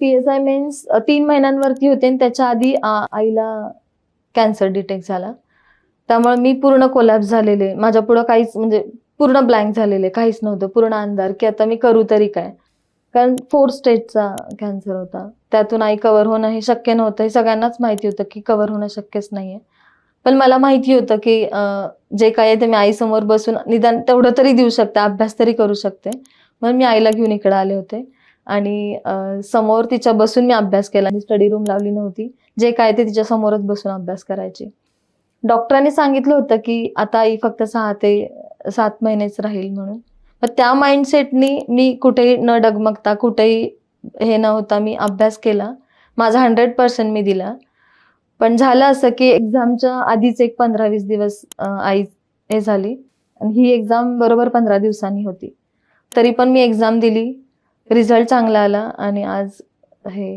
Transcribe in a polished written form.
PSI men's 3 महिन्यांवरती होते आणि त्याच्या आधी आईला कॅन्सर डिटेक्ट झाला. त्यामुळे मी पूर्ण कोलॅप्स झालेले. माझ्या पुढं काहीच म्हणजे पूर्ण ब्लँक झालेले. काहीच नव्हतं. पूर्ण अंधार, की आता मी करू तरी काय? कारण 4 स्टेजचा कॅन्सर होता. त्यातून आई कव्हर होणं हे शक्य नव्हतं. हे सगळ्यांनाच माहिती होतं, की कव्हर होणं शक्यच नाहीये. पण मला माहिती होतं, की जे काही आहे ते मी आईसमोर बसून निदान तेवढं तरी देऊ शकते, अभ्यास तरी करू शकते. म्हणून मी आईला घेऊन इकडे आले होते आणि समोर तिच्या बसून मी अभ्यास केला. स्टडी रूम लावली नव्हती. जे काय ते तिच्या समोरच बसून अभ्यास करायची. डॉक्टरांनी सांगितलं होतं, की आता आई फक्त 6 ते 7 महिनेच राहील म्हणून. मग त्या माइंडसेटनी मी कुठेही न डगमगता, कुठेही हे न होता मी अभ्यास केला. माझा 100% मी दिला. पण झालं असं, की एक्झामच्या आधीच एक 15-20 दिवस आई हे झाली आणि ही एक्झाम बरोबर 15 दिवसांनी होती. तरी पण मी एक्झाम दिली. रिझल्ट चांगला आला आणि आज हे